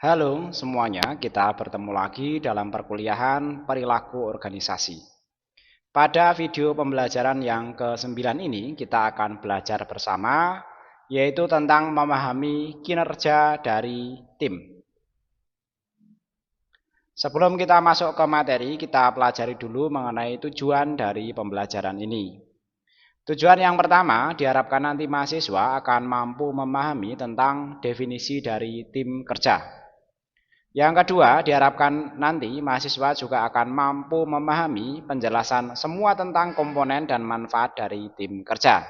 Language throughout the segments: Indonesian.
Halo semuanya, kita bertemu lagi dalam perkuliahan perilaku organisasi. Pada video pembelajaran yang ke-9 ini, kita akan belajar bersama, yaitu tentang memahami kinerja dari tim. Sebelum kita masuk ke materi, kita pelajari dulu mengenai tujuan dari pembelajaran ini. Tujuan yang pertama, diharapkan nanti mahasiswa akan mampu memahami tentang definisi dari tim kerja. Yang kedua, diharapkan nanti mahasiswa juga akan mampu memahami penjelasan semua tentang komponen dan manfaat dari tim kerja.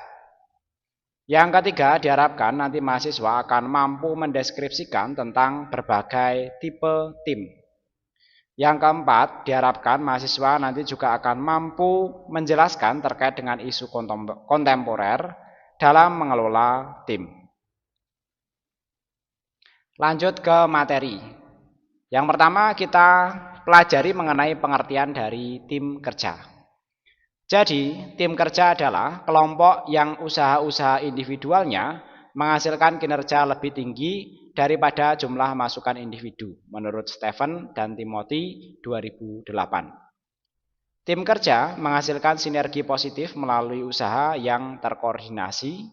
Yang ketiga, diharapkan nanti mahasiswa akan mampu mendeskripsikan tentang berbagai tipe tim. Yang keempat, diharapkan mahasiswa nanti juga akan mampu menjelaskan terkait dengan isu kontemporer dalam mengelola tim. Lanjut ke materi. Yang pertama kita pelajari mengenai pengertian dari tim kerja. Jadi, tim kerja adalah kelompok yang usaha-usaha individualnya menghasilkan kinerja lebih tinggi daripada jumlah masukan individu, menurut Stephen dan Timothy 2008. Tim kerja menghasilkan sinergi positif melalui usaha yang terkoordinasi.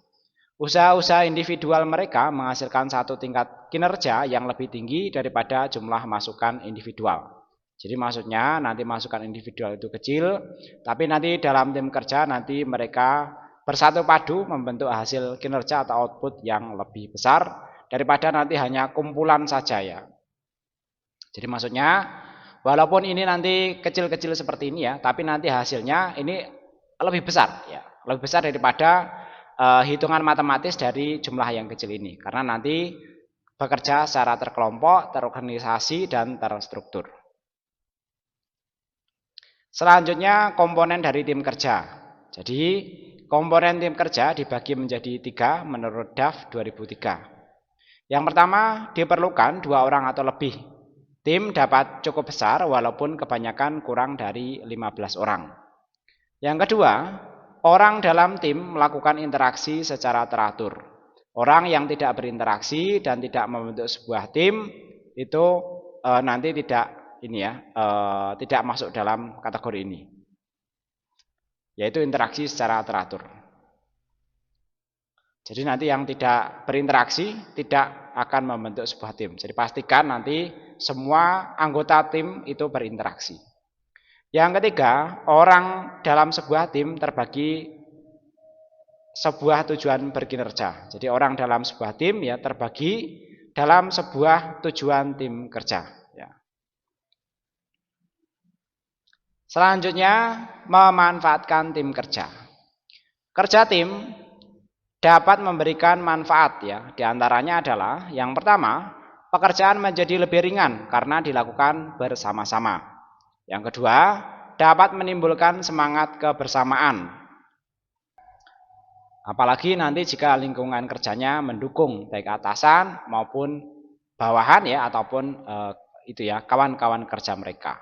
Usaha-usaha individual mereka menghasilkan satu tingkat kinerja yang lebih tinggi daripada jumlah masukan individual. Jadi maksudnya nanti masukan individual itu kecil, tapi nanti dalam tim kerja nanti mereka bersatu padu membentuk hasil kinerja atau output yang lebih besar daripada nanti hanya kumpulan saja ya. Jadi maksudnya walaupun ini nanti kecil-kecil seperti ini ya, tapi nanti hasilnya ini lebih besar ya, lebih besar daripada hitungan matematis dari jumlah yang kecil ini, karena nanti bekerja secara terkelompok, terorganisasi, dan terstruktur. Selanjutnya komponen dari tim kerja. Jadi komponen tim kerja dibagi menjadi 3 menurut DAF 2003. Yang pertama, diperlukan 2 orang atau lebih. Tim dapat cukup besar walaupun kebanyakan kurang dari 15 orang. Yang kedua, orang dalam tim melakukan interaksi secara teratur. Orang yang tidak berinteraksi dan tidak membentuk sebuah tim itu nanti tidak masuk dalam kategori ini, yaitu interaksi secara teratur. Jadi nanti yang tidak berinteraksi tidak akan membentuk sebuah tim. Jadi pastikan nanti semua anggota tim itu berinteraksi. Yang ketiga, orang dalam sebuah tim terbagi sebuah tujuan berkinerja. Jadi orang dalam sebuah tim ya terbagi dalam sebuah tujuan tim kerja. Ya. Selanjutnya, memanfaatkan tim kerja. Kerja tim dapat memberikan manfaat ya. Di antaranya adalah yang pertama, pekerjaan menjadi lebih ringan karena dilakukan bersama-sama. Yang kedua, dapat menimbulkan semangat kebersamaan. Apalagi nanti jika lingkungan kerjanya mendukung baik atasan maupun bawahan ya ataupun kawan-kawan kerja mereka.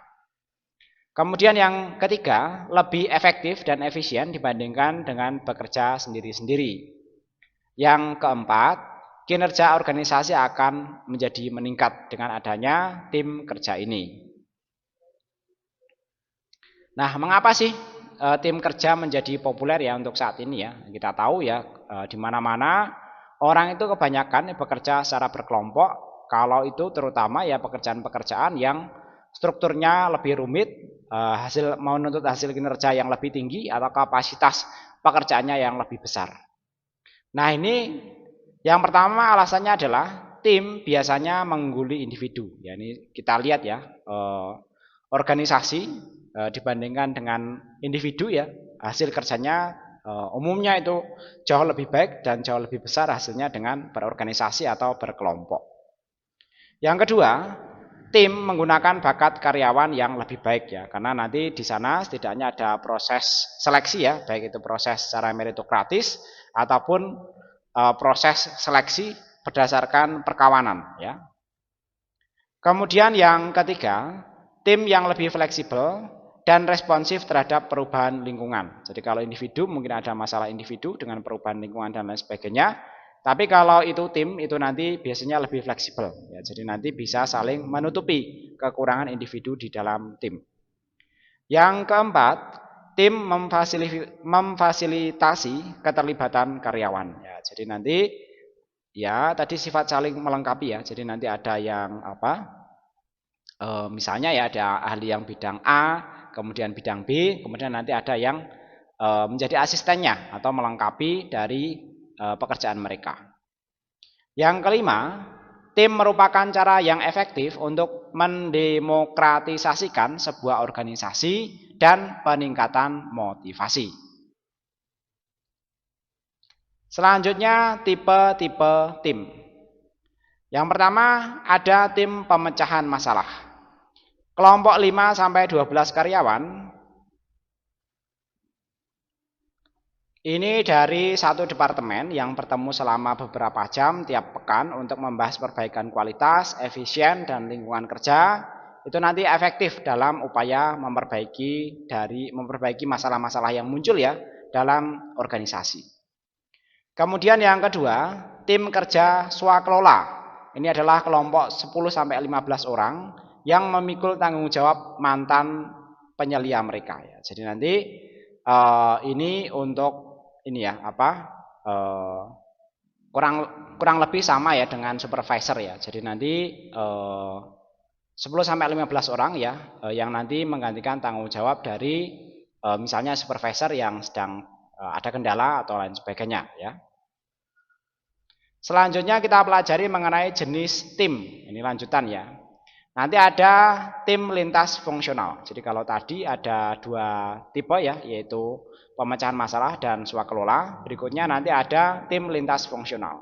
Kemudian yang ketiga, lebih efektif dan efisien dibandingkan dengan bekerja sendiri-sendiri. Yang keempat, kinerja organisasi akan menjadi meningkat dengan adanya tim kerja ini. Nah, mengapa sih tim kerja menjadi populer ya untuk saat ini ya? Kita tahu ya di mana-mana orang itu kebanyakan bekerja secara berkelompok. Kalau itu terutama ya pekerjaan-pekerjaan yang strukturnya lebih rumit, menuntut hasil kinerja yang lebih tinggi atau kapasitas pekerjaannya yang lebih besar. Nah, ini yang pertama alasannya adalah tim biasanya mengungguli individu. Ya, ini kita lihat ya, organisasi dibandingkan dengan individu ya, hasil kerjanya umumnya itu jauh lebih baik dan jauh lebih besar hasilnya dengan berorganisasi atau berkelompok. Yang kedua, tim menggunakan bakat karyawan yang lebih baik ya, karena nanti di sana setidaknya ada proses seleksi ya, baik itu proses secara meritokratis ataupun proses seleksi berdasarkan perkawanan ya. Kemudian yang ketiga, tim yang lebih fleksibel dan responsif terhadap perubahan lingkungan. Jadi kalau individu mungkin ada masalah individu dengan perubahan lingkungan dan lain sebagainya, Tapi kalau itu tim, itu nanti biasanya lebih fleksibel. Ya, jadi nanti bisa saling menutupi kekurangan individu di dalam tim. Yang keempat, tim memfasilitasi keterlibatan karyawan. Ya, jadi nanti ya tadi sifat saling melengkapi ya. Jadi nanti ada yang misalnya ya ada ahli yang bidang A, kemudian bidang B, kemudian nanti ada yang menjadi asistennya atau melengkapi dari pekerjaan mereka. Yang kelima, tim merupakan cara yang efektif untuk mendemokratisasikan sebuah organisasi dan peningkatan motivasi. Selanjutnya tipe-tipe tim. Yang pertama ada tim pemecahan masalah. Kelompok 5-12 karyawan. Ini dari satu departemen yang bertemu selama beberapa jam tiap pekan untuk membahas perbaikan kualitas, efisien, dan lingkungan kerja. Itu nanti efektif dalam upaya memperbaiki masalah-masalah yang muncul ya dalam organisasi. Kemudian yang kedua, tim kerja swakelola. Ini adalah kelompok 10-15 orang yang memikul tanggung jawab mantan penyelia mereka ya. Jadi nanti ini untuk ini ya kurang lebih sama ya dengan supervisor ya. Jadi nanti 10-15 orang ya yang nanti menggantikan tanggung jawab dari misalnya supervisor yang sedang ada kendala atau lain sebagainya ya. Selanjutnya kita pelajari mengenai jenis tim. Ini lanjutan ya. Nanti ada tim lintas fungsional. Jadi kalau tadi ada dua tipe ya, yaitu pemecahan masalah dan swakelola. Berikutnya nanti ada tim lintas fungsional.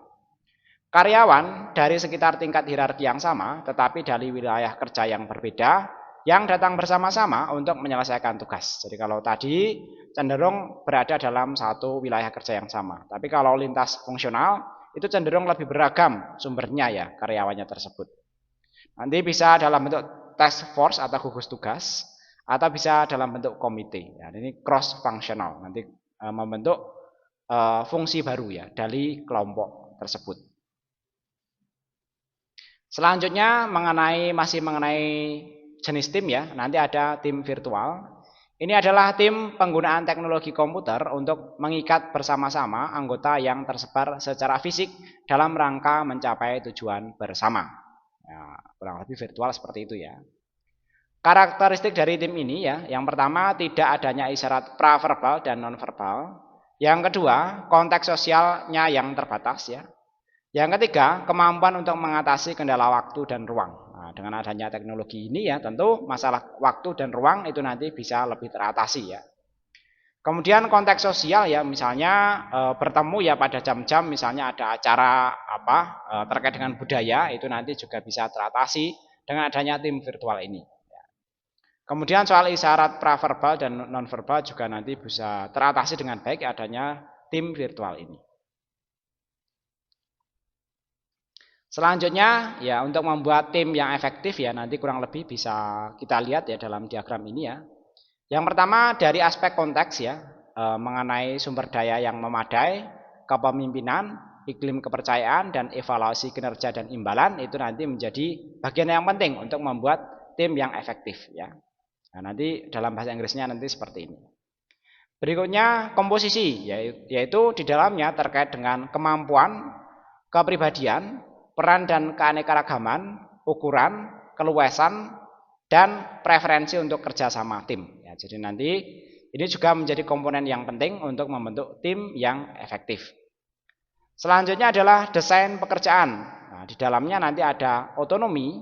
Karyawan dari sekitar tingkat hierarki yang sama, tetapi dari wilayah kerja yang berbeda, yang datang bersama-sama untuk menyelesaikan tugas. Jadi kalau tadi cenderung berada dalam satu wilayah kerja yang sama. Tapi kalau lintas fungsional, itu cenderung lebih beragam sumbernya ya, karyawannya tersebut. Nanti bisa dalam bentuk task force atau gugus tugas, atau bisa dalam bentuk komite. Ya, ini cross functional, nanti membentuk fungsi baru ya dari kelompok tersebut. Selanjutnya masih mengenai jenis tim ya, nanti ada tim virtual. Ini adalah tim penggunaan teknologi komputer untuk mengikat bersama-sama anggota yang tersebar secara fisik dalam rangka mencapai tujuan bersama. Ya, kurang lebih virtual seperti itu ya. Karakteristik dari tim ini ya, yang pertama tidak adanya isyarat praverbal dan nonverbal. Yang kedua, konteks sosialnya yang terbatas ya. Yang ketiga, kemampuan untuk mengatasi kendala waktu dan ruang. Nah, dengan adanya teknologi ini ya, tentu masalah waktu dan ruang itu nanti bisa lebih teratasi ya. Kemudian konteks sosial ya, misalnya bertemu ya pada jam-jam misalnya ada acara terkait dengan budaya, itu nanti juga bisa teratasi dengan adanya tim virtual ini. Kemudian soal isyarat praverbal dan nonverbal juga nanti bisa teratasi dengan baik adanya tim virtual ini. Selanjutnya ya untuk membuat tim yang efektif ya nanti kurang lebih bisa kita lihat ya dalam diagram ini ya. Yang pertama dari aspek konteks ya mengenai sumber daya yang memadai, kepemimpinan, iklim kepercayaan dan evaluasi kinerja dan imbalan itu nanti menjadi bagian yang penting untuk membuat tim yang efektif ya. Nah, nanti dalam bahasa Inggrisnya nanti seperti ini. Berikutnya komposisi yaitu di dalamnya terkait dengan kemampuan, kepribadian, peran dan keanekaragaman, ukuran, keluasan, dan preferensi untuk kerjasama tim. Ya, jadi nanti ini juga menjadi komponen yang penting untuk membentuk tim yang efektif. Selanjutnya adalah desain pekerjaan. Nah, di dalamnya nanti ada otonomi,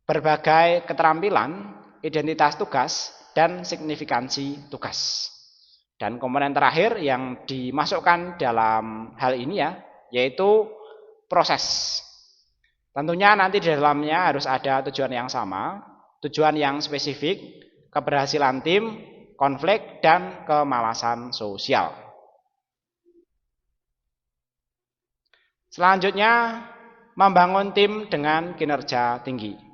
berbagai keterampilan, identitas tugas, dan signifikansi tugas. Dan komponen terakhir yang dimasukkan dalam hal ini ya, yaitu proses. Tentunya nanti di dalamnya harus ada tujuan yang sama, tujuan yang spesifik, keberhasilan tim, konflik, dan kemalasan sosial. Selanjutnya, membangun tim dengan kinerja tinggi.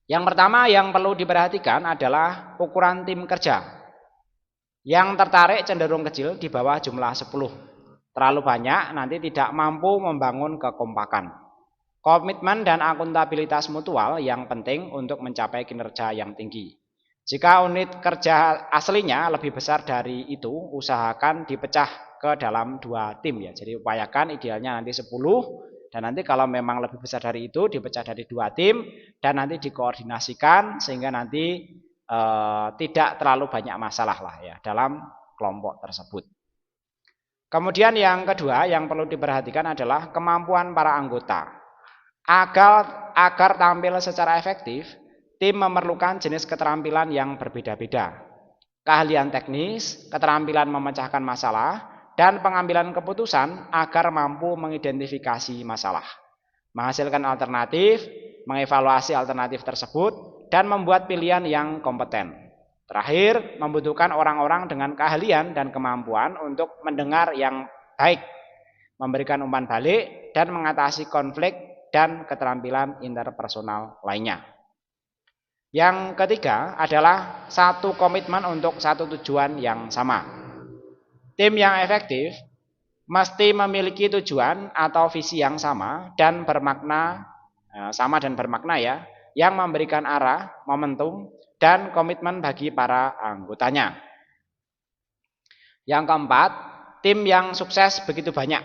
Yang pertama yang perlu diperhatikan adalah ukuran tim kerja. Yang tertarik cenderung kecil di bawah jumlah 10. Terlalu banyak nanti tidak mampu membangun kekompakan. Komitmen dan akuntabilitas mutual yang penting untuk mencapai kinerja yang tinggi. Jika unit kerja aslinya lebih besar dari itu, usahakan dipecah ke dalam 2 tim ya. Jadi upayakan idealnya nanti 10, dan nanti kalau memang lebih besar dari itu dipecah dari 2 tim dan nanti dikoordinasikan sehingga nanti tidak terlalu banyak masalah lah ya dalam kelompok tersebut. Kemudian yang kedua yang perlu diperhatikan adalah kemampuan para anggota. Agar tampil secara efektif, tim memerlukan jenis keterampilan yang berbeda-beda. Keahlian teknis, keterampilan memecahkan masalah, dan pengambilan keputusan agar mampu mengidentifikasi masalah, menghasilkan alternatif, mengevaluasi alternatif tersebut, dan membuat pilihan yang kompeten. Terakhir, membutuhkan orang-orang dengan keahlian dan kemampuan untuk mendengar yang baik, memberikan umpan balik, dan mengatasi konflik dan keterampilan interpersonal lainnya. Yang ketiga adalah satu komitmen untuk satu tujuan yang sama. Tim yang efektif mesti memiliki tujuan atau visi yang sama dan bermakna ya, yang memberikan arah, momentum, dan komitmen bagi para anggotanya. Yang keempat, tim yang sukses begitu banyak.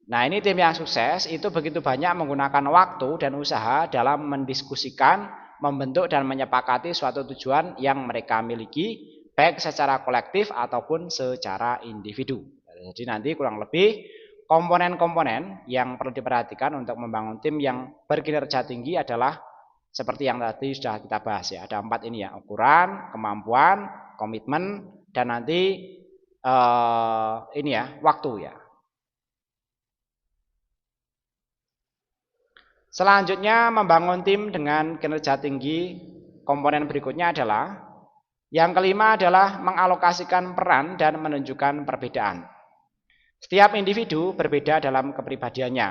Nah, ini tim yang sukses itu begitu banyak menggunakan waktu dan usaha dalam mendiskusikan, membentuk dan menyepakati suatu tujuan yang mereka miliki, baik secara kolektif ataupun secara individu. Jadi nanti kurang lebih komponen-komponen yang perlu diperhatikan untuk membangun tim yang berkinerja tinggi adalah seperti yang tadi sudah kita bahas ya. Ada 4 ini ya, ukuran, kemampuan, komitmen, dan nanti ini ya, waktu ya. Selanjutnya membangun tim dengan kinerja tinggi, komponen berikutnya adalah yang kelima adalah mengalokasikan peran dan menunjukkan perbedaan. Setiap individu berbeda dalam kepribadiannya.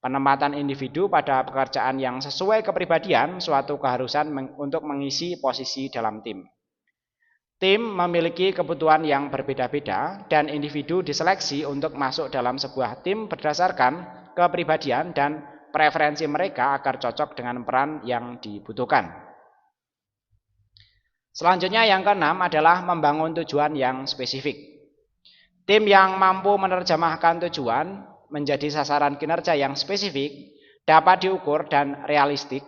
Penempatan individu pada pekerjaan yang sesuai kepribadian suatu keharusan untuk mengisi posisi dalam tim. Tim memiliki kebutuhan yang berbeda-beda dan individu diseleksi untuk masuk dalam sebuah tim berdasarkan kepribadian dan preferensi mereka agar cocok dengan peran yang dibutuhkan. Selanjutnya yang keenam adalah membangun tujuan yang spesifik. Tim yang mampu menerjemahkan tujuan menjadi sasaran kinerja yang spesifik, dapat diukur dan realistik,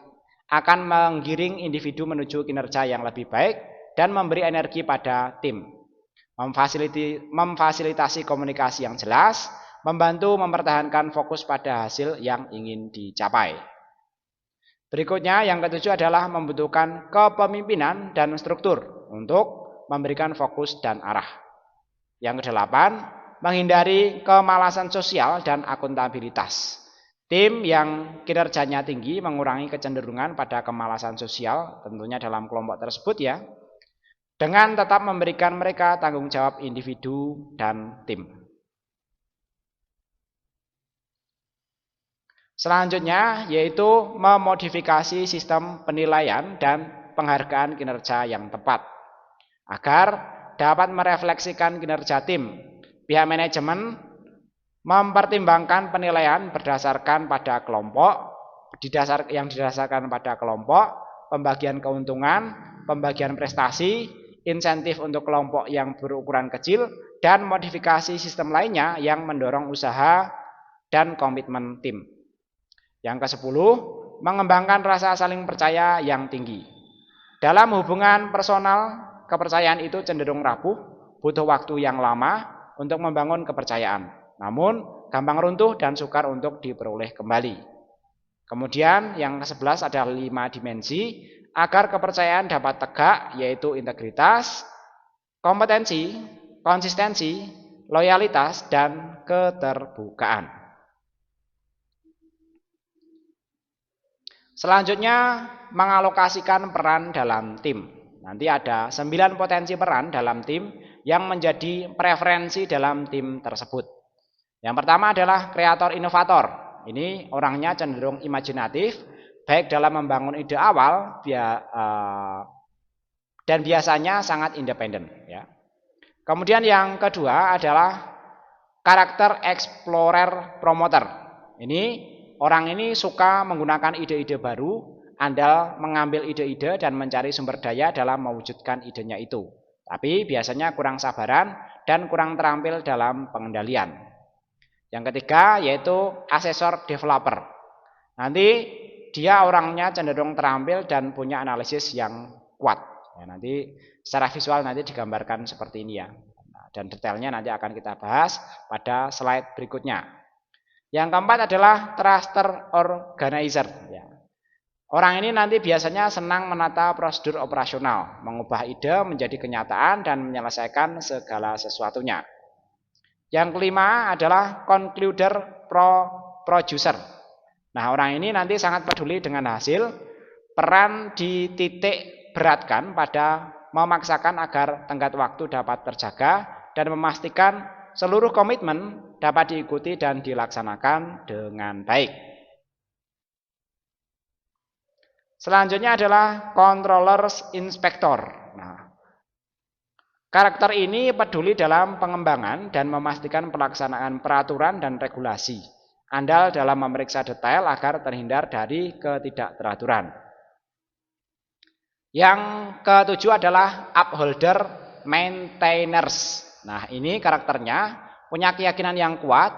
akan menggiring individu menuju kinerja yang lebih baik dan memberi energi pada tim. Memfasilitasi komunikasi yang jelas, membantu mempertahankan fokus pada hasil yang ingin dicapai. Berikutnya yang ketujuh adalah membutuhkan kepemimpinan dan struktur untuk memberikan fokus dan arah. Yang kedelapan, menghindari kemalasan sosial dan akuntabilitas. Tim yang kinerjanya tinggi mengurangi kecenderungan pada kemalasan sosial tentunya dalam kelompok tersebut ya, dengan tetap memberikan mereka tanggung jawab individu dan tim. Selanjutnya yaitu memodifikasi sistem penilaian dan penghargaan kinerja yang tepat agar dapat merefleksikan kinerja tim. Pihak manajemen mempertimbangkan penilaian berdasarkan pada kelompok, yang didasarkan pada kelompok, pembagian keuntungan, pembagian prestasi, insentif untuk kelompok yang berukuran kecil, dan modifikasi sistem lainnya yang mendorong usaha dan komitmen tim. Yang ke-10, mengembangkan rasa saling percaya yang tinggi. Dalam hubungan personal, kepercayaan itu cenderung rapuh, butuh waktu yang lama untuk membangun kepercayaan. Namun, gampang runtuh dan sukar untuk diperoleh kembali. Kemudian yang ke-11 ada 5 dimensi agar kepercayaan dapat tegak, yaitu integritas, kompetensi, konsistensi, loyalitas, dan keterbukaan. Selanjutnya, mengalokasikan peran dalam tim. Nanti ada 9 potensi peran dalam tim yang menjadi preferensi dalam tim tersebut. Yang pertama adalah kreator inovator. Ini orangnya cenderung imajinatif, baik dalam membangun ide awal dan biasanya sangat independen. Ya. Kemudian yang kedua adalah karakter explorer promoter. Ini orang ini suka menggunakan ide-ide baru, andal mengambil ide-ide dan mencari sumber daya dalam mewujudkan idenya itu. Tapi biasanya kurang sabaran dan kurang terampil dalam pengendalian. Yang ketiga yaitu asesor developer. Nanti dia orangnya cenderung terampil dan punya analisis yang kuat. Ya, nanti secara visual nanti digambarkan seperti ini ya. Dan detailnya nanti akan kita bahas pada slide berikutnya. Yang keempat adalah truster organizer. Ya. Orang ini nanti biasanya senang menata prosedur operasional, mengubah ide menjadi kenyataan dan menyelesaikan segala sesuatunya. Yang kelima adalah concluder producer. Nah, orang ini nanti sangat peduli dengan hasil, peran dititik beratkan pada memaksakan agar tenggat waktu dapat terjaga dan memastikan seluruh komitmen dapat diikuti dan dilaksanakan dengan baik. Selanjutnya adalah controllers inspector. Nah, karakter ini peduli dalam pengembangan dan memastikan pelaksanaan peraturan dan regulasi. Andal dalam memeriksa detail agar terhindar dari ketidakteraturan. Yang ketujuh adalah upholder maintainers. Nah, ini karakternya punya keyakinan yang kuat,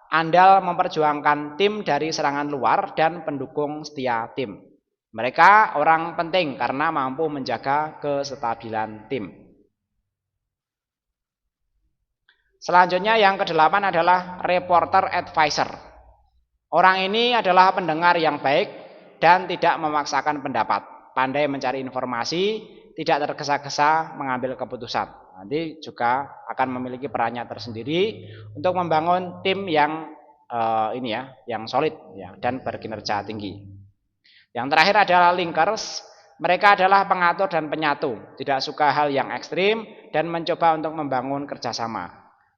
andal memperjuangkan tim dari serangan luar dan pendukung setia tim. Mereka orang penting karena mampu menjaga kestabilan tim. Selanjutnya yang kedelapan adalah reporter advisor. Orang ini adalah pendengar yang baik dan tidak memaksakan pendapat, pandai mencari informasi, tidak tergesa-gesa mengambil keputusan. Nanti juga akan memiliki perannya tersendiri untuk membangun tim yang yang solid ya, dan berkinerja tinggi. Yang terakhir adalah linkers. Mereka adalah pengatur dan penyatu, tidak suka hal yang ekstrim dan mencoba untuk membangun kerjasama.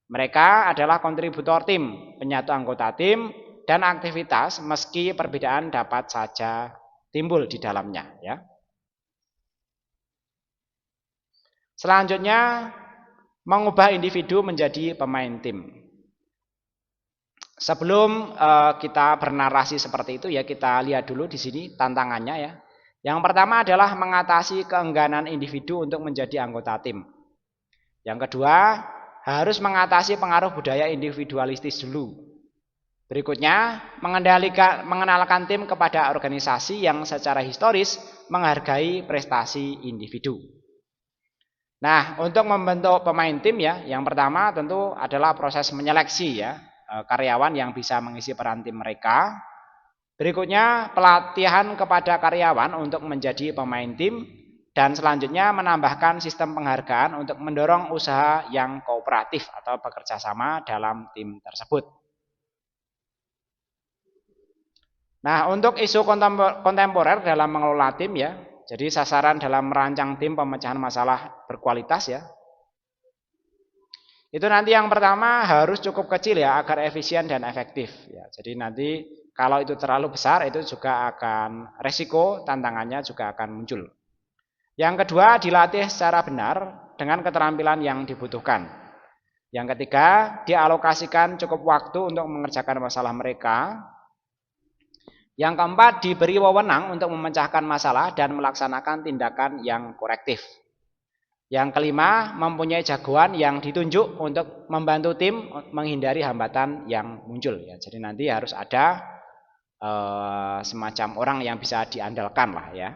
Mereka adalah kontributor tim, penyatu anggota tim, dan aktivitas meski perbedaan dapat saja timbul di dalamnya ya. Selanjutnya mengubah individu menjadi pemain tim. Sebelum kita bernarasi seperti itu ya, kita lihat dulu di sini tantangannya ya. Yang pertama adalah mengatasi keengganan individu untuk menjadi anggota tim. Yang kedua, harus mengatasi pengaruh budaya individualistis dulu. Berikutnya, mengenalkan tim kepada organisasi yang secara historis menghargai prestasi individu. Nah, untuk membentuk pemain tim ya, yang pertama tentu adalah proses menyeleksi ya, karyawan yang bisa mengisi peran tim mereka. Berikutnya, pelatihan kepada karyawan untuk menjadi pemain tim. Dan selanjutnya menambahkan sistem penghargaan untuk mendorong usaha yang kooperatif atau bekerja sama dalam tim tersebut. Nah, untuk isu kontemporer dalam mengelola tim ya, jadi sasaran dalam merancang tim pemecahan masalah berkualitas ya. Itu nanti yang pertama harus cukup kecil ya agar efisien dan efektif ya. Jadi nanti kalau itu terlalu besar itu juga akan resiko tantangannya juga akan muncul. Yang kedua, dilatih secara benar dengan keterampilan yang dibutuhkan. Yang ketiga, dialokasikan cukup waktu untuk mengerjakan masalah mereka. Yang keempat, diberi wewenang untuk memecahkan masalah dan melaksanakan tindakan yang korektif. Yang kelima, mempunyai jagoan yang ditunjuk untuk membantu tim menghindari hambatan yang muncul. Ya, jadi nanti harus ada semacam orang yang bisa diandalkan lah ya.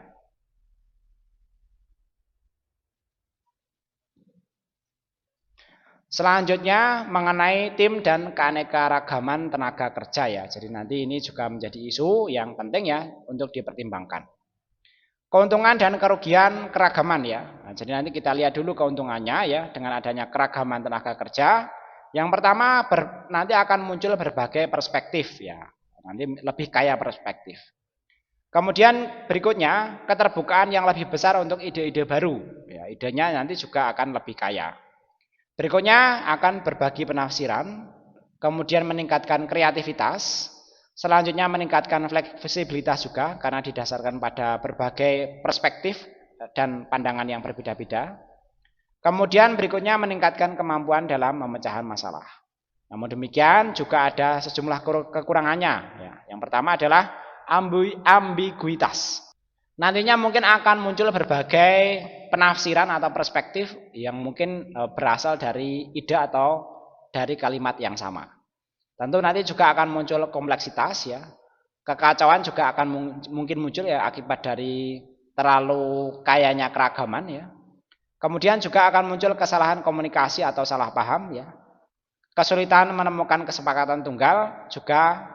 Selanjutnya mengenai tim dan keanekaragaman tenaga kerja ya. Jadi nanti ini juga menjadi isu yang penting ya untuk dipertimbangkan. Keuntungan dan kerugian keragaman ya. Nah, jadi nanti kita lihat dulu keuntungannya ya dengan adanya keragaman tenaga kerja. Yang pertama nanti akan muncul berbagai perspektif ya. Nanti lebih kaya perspektif. Kemudian berikutnya keterbukaan yang lebih besar untuk ide-ide baru. Ya, idenya nanti juga akan lebih kaya. Berikutnya akan berbagi penafsiran, kemudian meningkatkan kreativitas, selanjutnya meningkatkan fleksibilitas juga karena didasarkan pada berbagai perspektif dan pandangan yang berbeda-beda. Kemudian berikutnya meningkatkan kemampuan dalam pemecahan masalah. Namun demikian juga ada sejumlah kekurangannya. Ya, yang pertama adalah ambiguitas. Nantinya mungkin akan muncul berbagai penafsiran atau perspektif yang mungkin berasal dari ide atau dari kalimat yang sama. Tentu nanti juga akan muncul kompleksitas ya. Kekacauan juga akan mungkin muncul ya akibat dari terlalu kayanya keragaman ya. Kemudian juga akan muncul kesalahan komunikasi atau salah paham ya. Kesulitan menemukan kesepakatan tunggal juga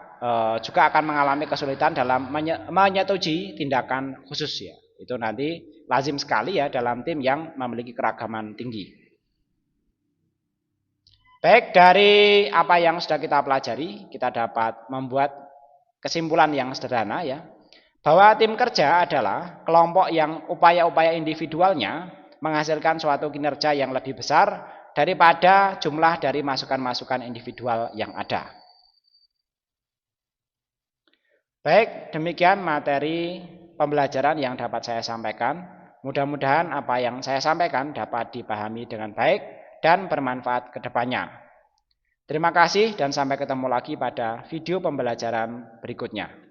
akan mengalami kesulitan dalam menyetujui tindakan khusus ya. Itu nanti lazim sekali ya dalam tim yang memiliki keragaman tinggi. Baik, dari apa yang sudah kita pelajari, kita dapat membuat kesimpulan yang sederhana ya. Bahwa tim kerja adalah kelompok yang upaya-upaya individualnya menghasilkan suatu kinerja yang lebih besar daripada jumlah dari masukan-masukan individual yang ada. Baik, demikian materi pembelajaran yang dapat saya sampaikan. Mudah-mudahan apa yang saya sampaikan dapat dipahami dengan baik dan bermanfaat ke depannya. Terima kasih dan sampai ketemu lagi pada video pembelajaran berikutnya.